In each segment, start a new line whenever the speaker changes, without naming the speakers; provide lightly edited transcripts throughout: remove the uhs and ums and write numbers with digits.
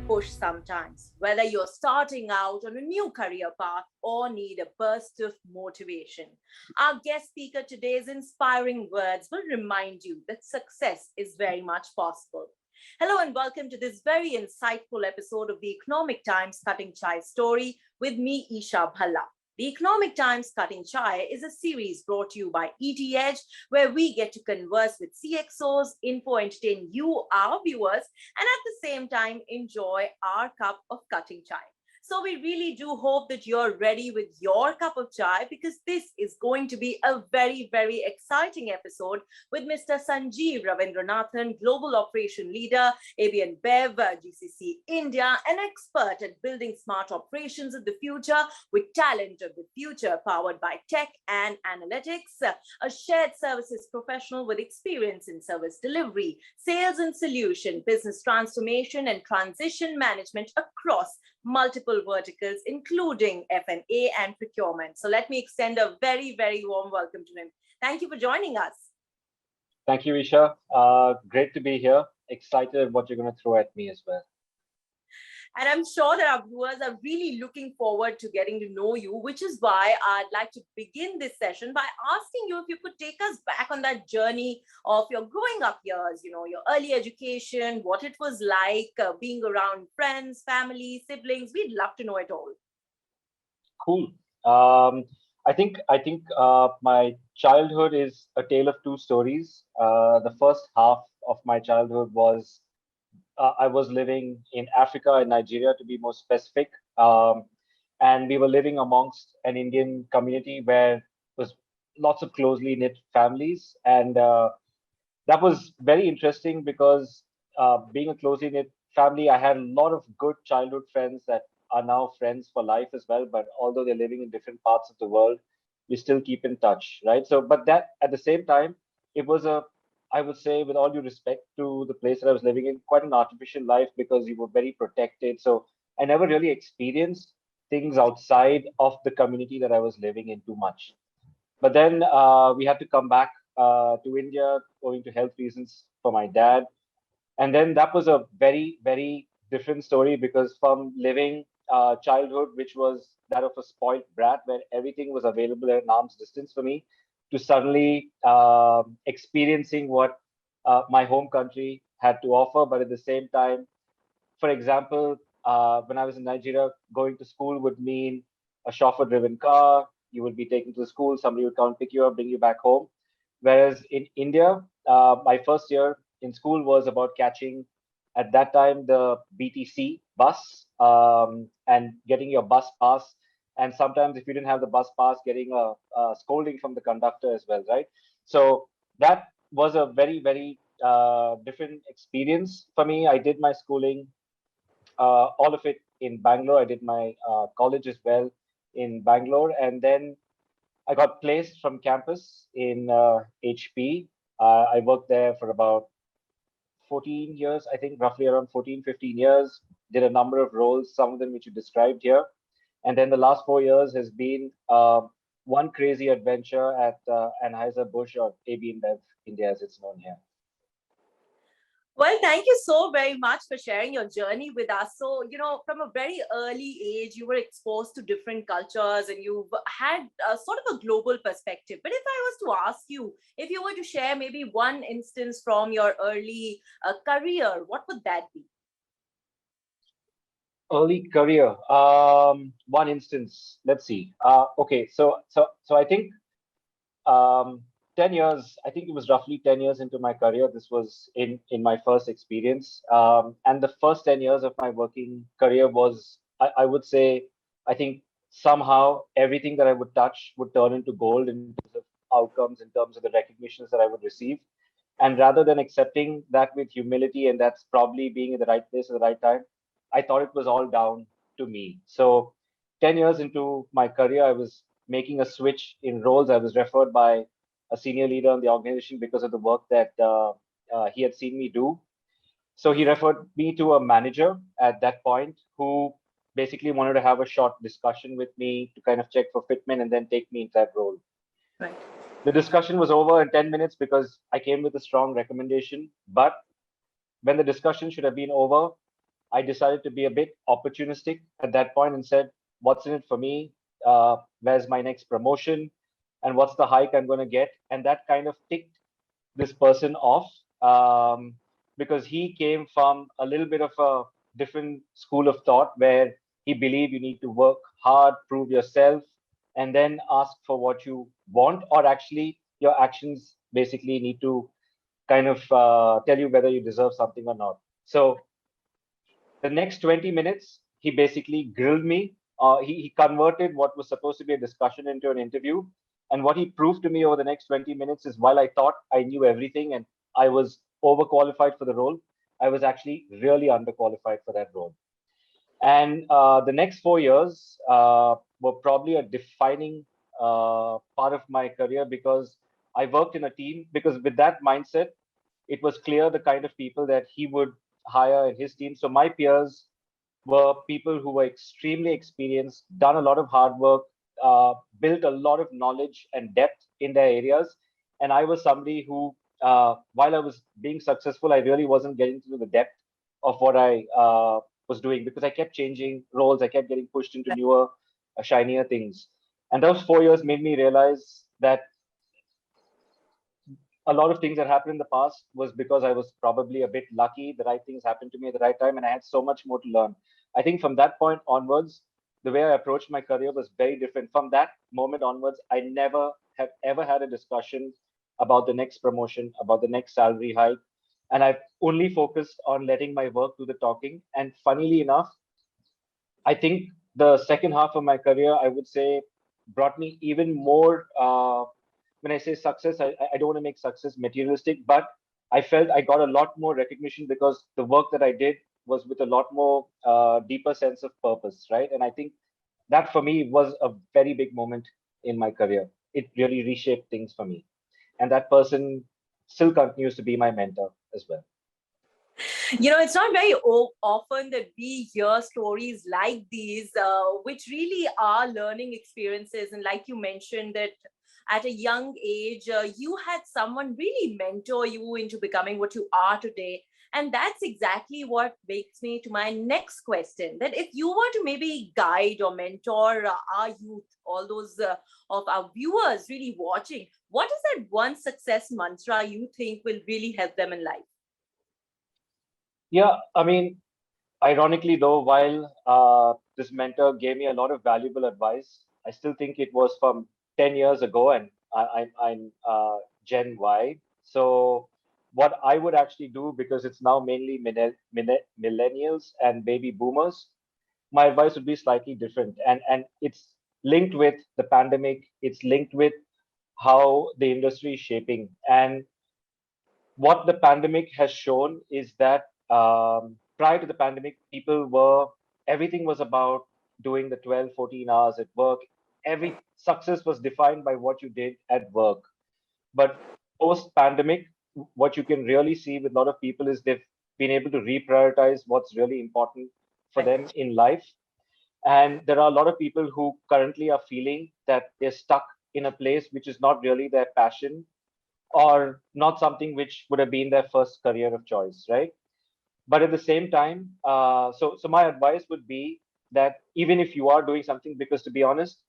push sometimes, whether you're starting out on a new career path or need a burst of motivation. Our guest speaker today's inspiring words will remind you that success is very much possible. Hello and welcome to this very insightful episode of the Economic Times Cutting Chai story with me, Isha Bhalla. The Economic Times Cutting Chai is a series brought to you by ET Edge, where we get to converse with CXOs, info entertain you, our viewers, and at the same time enjoy our cup of cutting chai. So we really do hope that you're ready with your cup of chai, because this is going to be a very, very exciting episode with Mr. Sanjeev Ravindranathan, Global Operation Leader, ABN Bev, GCC India, an expert at building smart operations of the future with talent of the future powered by tech and analytics, a shared services professional with experience in service delivery, sales and solution, business transformation and transition management across multiple verticals, including F&A and procurement. So let me extend a very, very warm welcome to him. Thank you for joining us.
Thank you, Isha. Great to be here. Excited what you're going to throw at me as well.
And I'm sure that our viewers are really looking forward to getting to know you, which is why I'd like to begin this session by asking you if you could take us back on that journey of your growing up years, your early education, what it was like being around friends, family, siblings. We'd love to know it all.
Cool. I think my childhood is a tale of two stories. The first half of my childhood was I was living in Africa, in Nigeria, to be more specific. And we were living amongst an Indian community where was lots of closely knit families. And that was very interesting because being a closely knit family, I had a lot of good childhood friends that are now friends for life as well. But although they're living in different parts of the world, we still keep in touch, right? So, but that at the same time, it was I would say, with all due respect to the place that I was living in, quite an artificial life because you were very protected. So I never really experienced things outside of the community that I was living in too much. But then we had to come back to India owing to health reasons for my dad. And then that was a very, very different story because from living childhood, which was that of a spoiled brat, where everything was available at an arm's distance for me, to suddenly experiencing what my home country had to offer. But at the same time, for example, when I was in Nigeria, going to school would mean a chauffeur-driven car. You would be taken to the school, somebody would come and pick you up, bring you back home. Whereas in India, my first year in school was about catching, at that time, the BTC bus and getting your bus pass. And sometimes, if you didn't have the bus pass, getting a scolding from the conductor as well, right? So that was a very, very different experience for me. I did my schooling, all of it in Bangalore. I did my college as well in Bangalore. And then I got placed from campus in HP. I worked there for about 14 years, I think roughly around 14, 15 years, did a number of roles, some of them which you described here. And then the last 4 years has been one crazy adventure at Anheuser-Busch, or AB InBev India as it's known here.
Well, thank you so very much for sharing your journey with us. So, from a very early age, you were exposed to different cultures and you've had sort of a global perspective. But if I was to ask you, if you were to share maybe one instance from your early career, what would that be?
Early career, one instance. Let's see. Okay, so I think 10 years, I think it was roughly 10 years into my career. This was in my first experience. And the first 10 years of my working career was, I would say, I think somehow everything that I would touch would turn into gold in terms of outcomes, in terms of the recognitions that I would receive. And rather than accepting that with humility, and that's probably being in the right place at the right time, I thought it was all down to me. So 10 years into my career, I was making a switch in roles. I was referred by a senior leader in the organization because of the work that he had seen me do. So he referred me to a manager at that point who basically wanted to have a short discussion with me to kind of check for fitment and then take me into that role.
Right.
The discussion was over in 10 minutes because I came with a strong recommendation. But when the discussion should have been over, I decided to be a bit opportunistic at that point and said, what's in it for me? Where's my next promotion? And what's the hike I'm going to get? And that kind of ticked this person off, because he came from a little bit of a different school of thought where he believed you need to work hard, prove yourself, and then ask for what you want, or actually your actions basically need to kind of tell you whether you deserve something or not. So the next 20 minutes, he basically grilled me. He converted what was supposed to be a discussion into an interview. And what he proved to me over the next 20 minutes is while I thought I knew everything and I was overqualified for the role, I was actually really underqualified for that role. And the next 4 years were probably a defining part of my career because I worked in a team. Because with that mindset, it was clear the kind of people that he would hire in his team. So my peers were people who were extremely experienced, done a lot of hard work, built a lot of knowledge and depth in their areas. And I was somebody who, while I was being successful, I really wasn't getting to the depth of what I was doing because I kept changing roles. I kept getting pushed into newer, shinier things. And those 4 years made me realize that a lot of things that happened in the past was because I was probably a bit lucky. The right things happened to me at the right time, and I had so much more to learn. I think from that point onwards, the way I approached my career was very different. From that moment onwards, I never have ever had a discussion about the next promotion, about the next salary hike. And I've only focused on letting my work do the talking. And funnily enough, I think the second half of my career, I would say, brought me even more. When I say success, I don't want to make success materialistic, but I felt I got a lot more recognition because the work that I did was with a lot more deeper sense of purpose, right? And I think that for me was a very big moment in my career. It really reshaped things for me. And that person still continues to be my mentor as well.
It's not very often that we hear stories like these, which really are learning experiences. And like you mentioned, that at a young age, you had someone really mentor you into becoming what you are today. And that's exactly what makes me to my next question, that if you were to maybe guide or mentor our youth, all those of our viewers really watching, what is that one success mantra you think will really help them in life?
Yeah, I mean, ironically, though, while this mentor gave me a lot of valuable advice, I still think it was from 10 years ago, and I'm Gen Y. So, what I would actually do, because it's now mainly millennials and baby boomers, my advice would be slightly different. And it's linked with the pandemic, it's linked with how the industry is shaping. And what the pandemic has shown is that prior to the pandemic, everything was about doing the 12, 14 hours at work. Every success was defined by what you did at work. But post pandemic, what you can really see with a lot of people is they've been able to reprioritize what's really important for
Right.
them in life. And there are a lot of people who currently are feeling that they're stuck in a place which is not really their passion or not something which would have been their first career of choice, right? But at the same time, so my advice would be that even if you are doing something, because to be honest,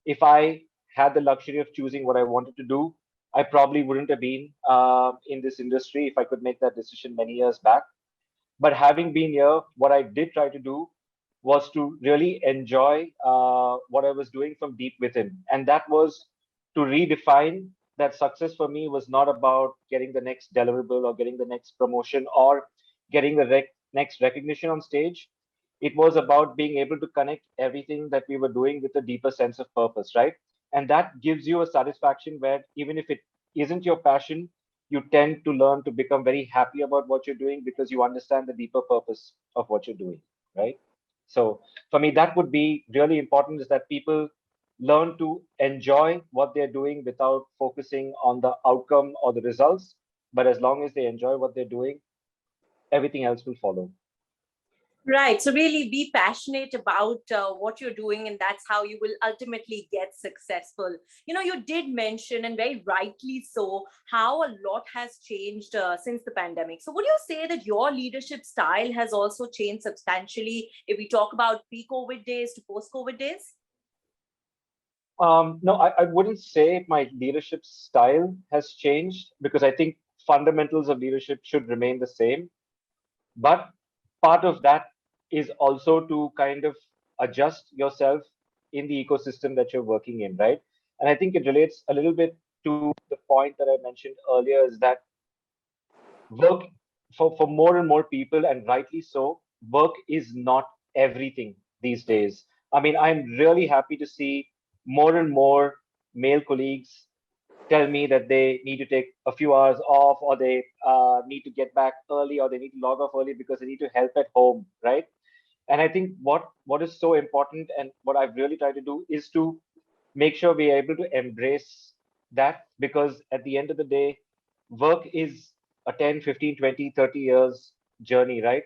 if I had the luxury of choosing what I wanted to do, I probably wouldn't have been in this industry if I could make that decision many years back. But having been here, what I did try to do was to really enjoy what I was doing from deep within. And that was to redefine that success for me was not about getting the next deliverable or getting the next promotion or getting the next recognition on stage. It was about being able to connect everything that we were doing with a deeper sense of purpose, right? And that gives you a satisfaction where even if it isn't your passion, you tend to learn to become very happy about what you're doing because you understand the deeper purpose of what you're doing, right? So for me, that would be really important is that people learn to enjoy what they're doing without focusing on the outcome or the results. But as long as they enjoy what they're doing, everything else will follow.
Right. So really be passionate about what you're doing, and that's how you will ultimately get successful. You did mention, and very rightly so, how a lot has changed since the pandemic. So would you say that your leadership style has also changed substantially if we talk about pre-COVID days to post-COVID days?
No, I wouldn't say my leadership style has changed because I think fundamentals of leadership should remain the same. But part of that is also to kind of adjust yourself in the ecosystem that you're working in, right? And I think it relates a little bit to the point that I mentioned earlier is that work for more and more people, and rightly so, work is not everything these days. I mean, I'm really happy to see more and more male colleagues tell me that they need to take a few hours off, or they need to get back early, or they need to log off early because they need to help at home, right? And I think what is so important, and what I've really tried to do, is to make sure we are able to embrace that, because at the end of the day, work is a 10, 15, 20, 30 years journey, right?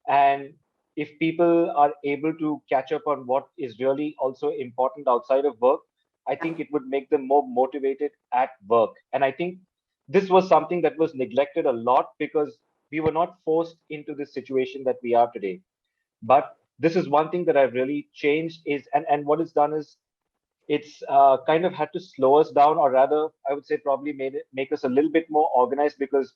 And if people are able to catch up on what is really also important outside of work, I think it would make them more motivated at work. And I think this was something that was neglected a lot because we were not forced into this situation that we are today. But this is one thing that I've really changed is, and what it's done is it's kind of had to slow us down, or rather, I would say probably made it make us a little bit more organized, because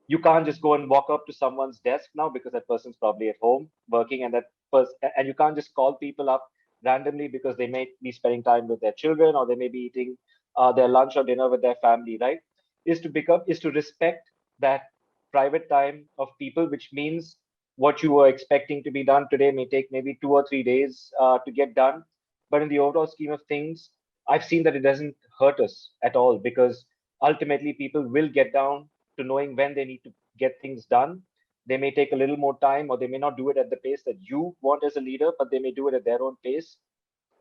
you can't just go and walk up to someone's desk now because that person's probably at home working, and and you can't just call people up randomly because they may be spending time with their children, or they may be eating their lunch or dinner with their family, right? Is to respect that private time of people, which means what you were expecting to be done today may take maybe 2 or 3 days to get done. But in the overall scheme of things, I've seen that it doesn't hurt us at all, because ultimately people will get down to knowing when they need to get things done. They may take a little more time, or they may not do it at the pace that you want as a leader, but they may do it at their own pace.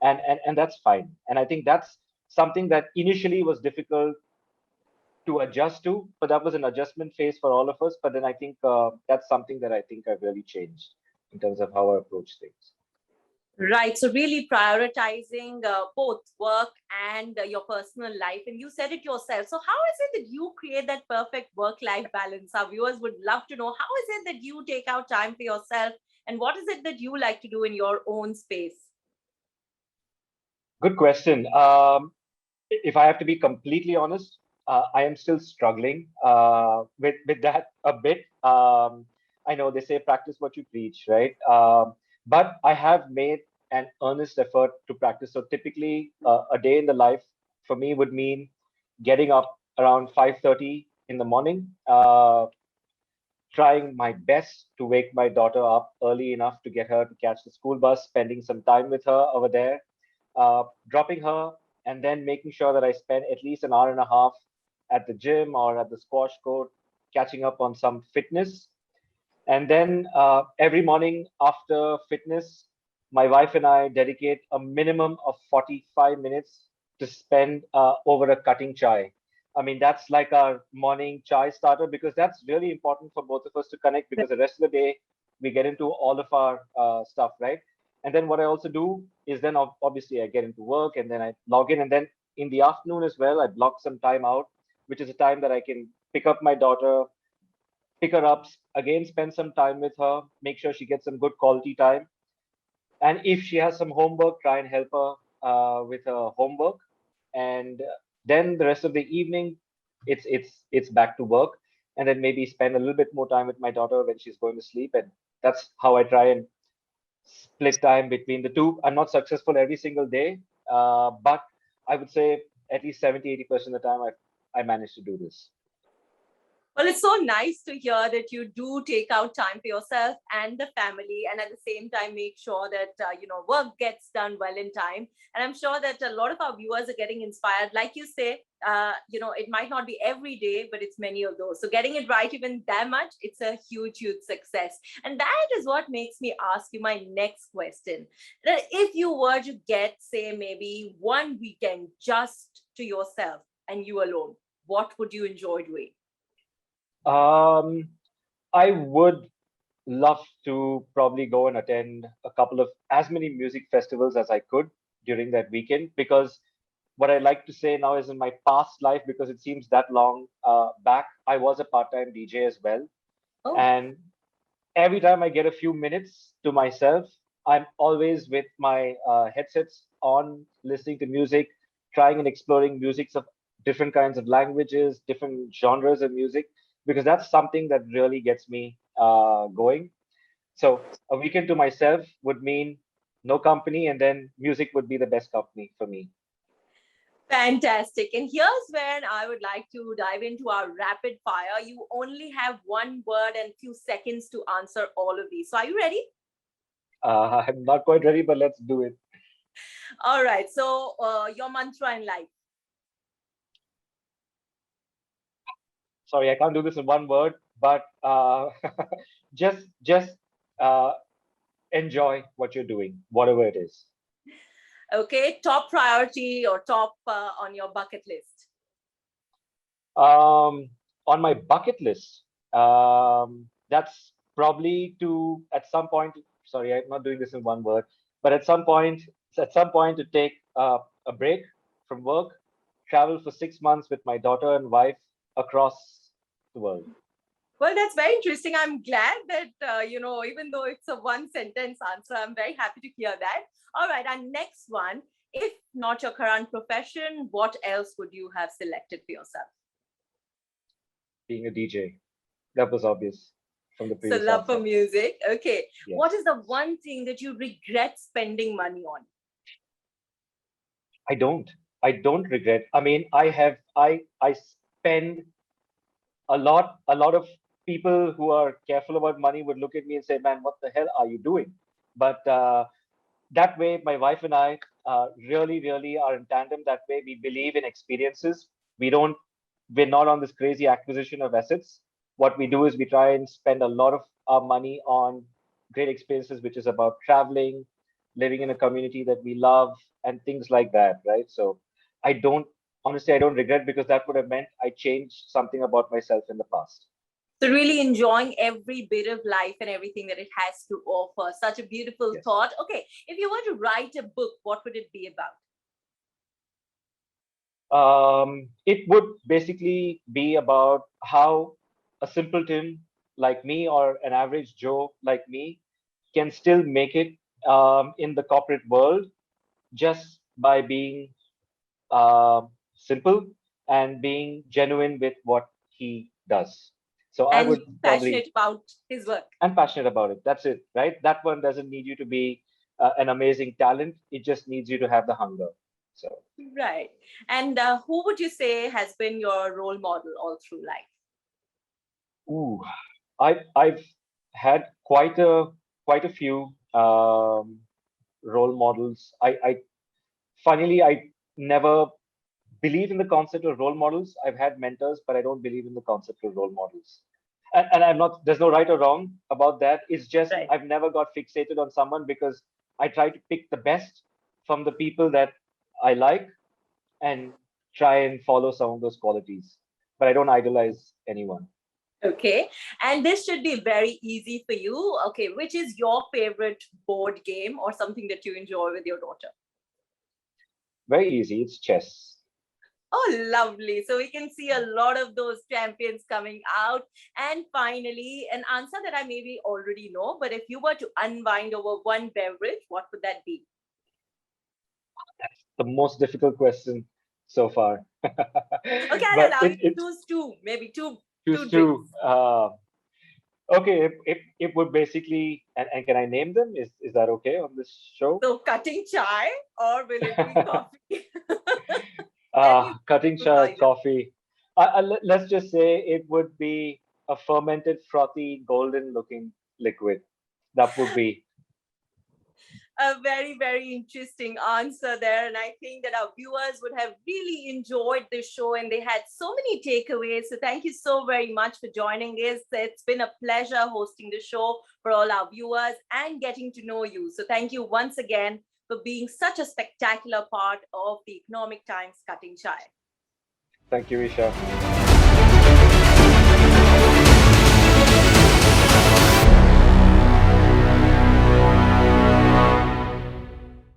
And that's fine. And I think that's something that initially was difficult to adjust to, but that was an adjustment phase for all of us. But then I think that's something that I think I've really changed in terms of how I approach things.
Right. So really prioritizing both work and your personal life. And you said it yourself. So how is it that you create that perfect work-life balance? Our viewers would love to know, how is it that you take out time for yourself, and what is it that you like to do in your own space?
Good question. If I have to be completely honest, I am still struggling with that a bit. I know they say practice what you preach, right? But I have made an earnest effort to practice. So typically, a day in the life for me would mean getting up around 5:30 in the morning, trying my best to wake my daughter up early enough to get her to catch the school bus, spending some time with her over there, dropping her, and then making sure that I spend at least an hour and a half at the gym or at the squash court, catching up on some fitness. And then every morning after fitness, my wife and I dedicate a minimum of 45 minutes to spend over a cutting chai. I mean, that's like our morning chai starter, because that's really important for both of us to connect, because the rest of the day we get into all of our stuff, right? And then what I also do is then obviously I get into work, and then I log in, and then in the afternoon as well, I block some time out, which is a time that I can pick up my daughter, pick her up, again, spend some time with her, make sure she gets some good quality time. And if she has some homework, try and help her with her homework. And then the rest of the evening, it's back to work. And then maybe spend a little bit more time with my daughter when she's going to sleep. And that's how I try and split time between the two. I'm not successful every single day, but I would say at least 70-80% of the time I manage to do this.
Well, it's so nice to hear that you do take out time for yourself and the family, and at the same time make sure that work gets done well in time. And I'm sure that a lot of our viewers are getting inspired. Like you say, it might not be every day, but it's many of those. So getting it right even that much, it's a huge, huge success. And that is what makes me ask you my next question. That if you were to get, say, maybe one weekend just to yourself and you alone, what would you enjoy doing?
Um, I would. love to probably go and attend a couple of as many music festivals as I could during that weekend, because what I like to say now is in my past life, because it seems that long back, I was a part-time DJ as well.
Oh,
And every time I get a few minutes to myself, I'm always with my headsets on, listening to music, trying and exploring musics of different kinds of languages, different genres of music, because that's something that really gets me going. So a weekend to myself would mean no company, and then music would be the best company for me.
fantastic. And here's when I would like to dive into our rapid fire. You only have one word and few seconds to answer all of these. So are you ready?
I'm not quite ready, but let's do it.
All right. So your mantra in life.
Sorry, I can't do this in one word, but just uh, enjoy what you're doing, whatever it is.
Okay. Top priority or top on your bucket list.
On my bucket list, that's probably to at some point. Sorry, I'm not doing this in one word, but at some point to take a break from work, travel for 6 months with my daughter and wife across the world.
Well, that's very interesting. I'm glad that, even though it's a one sentence answer, I'm very happy to hear that. All right. Our next one, if not your current profession, what else would you have selected for yourself?
Being a DJ, that was obvious from the
So,
previous
love for
answer.
music. Okay. What
Yes.
is the one thing that you regret spending money on?
I don't. I don't regret. I mean, I spend a lot of people who are careful about money would look at me and say, "Man, what the hell are you doing?" But that way, my wife and I really are in tandem. That way, we believe in experiences. We don't. We're not on this crazy acquisition of assets. What we do is we try and spend a lot of our money on great experiences, which is about traveling, living in a community that we love, and things like that, right? So, I don't honestly, I don't regret, because that would have meant I changed something about myself in the past.
So, really enjoying every bit of life and everything that it has to offer. Such a beautiful
Yes.
thought. Okay. If you were to write a book, what would it be about?
It would basically be about how a simpleton like me, or an average Joe like me, can still make it in the corporate world just by being simple and being genuine with what he does. So I
And
would
you're
probably,
passionate about his work.
I'm passionate about it. That's it, right? That one doesn't need you to be an amazing talent. It just needs you to have the hunger. So,
Right. And who would you say has been your role model all through life?
ooh, I've had quite a few role models. I funnily I never believe in the concept of role models. I've had mentors, but I don't believe in the concept of role models. And I'm not. There's no right or wrong about that. It's just
Right.
I've never got fixated on someone, because I try to pick the best from the people that I like and try and follow some of those qualities. But I don't idolize anyone.
Okay. And this should be very easy for you. Okay. Which is your favorite board game or something that you enjoy with your daughter?
Very easy. It's chess.
Oh, lovely. So we can see a lot of those champions coming out. And finally, an answer that I maybe already know, but if you were to unwind over one beverage, what would that be?
The most difficult question so far.
Okay, I'll
But
allow you
it
to
it
choose two, maybe two
choose two.
drinks.
Okay, it would basically, and can I name them? Is that okay on this show?
So cutting chai or will it be coffee? Tell me
Cutting
two
chai,
choices.
coffee. Let's just say it would be a fermented, frothy, golden-looking liquid. That would be.
A very, very interesting answer there. And I think that our viewers would have really enjoyed this show and they had so many takeaways. So thank you so very much for joining us. It's been a pleasure hosting the show for all our viewers and getting to know you. So thank you once again for being such a spectacular part of the Economic Times Cutting Chai.
Thank you, Isha.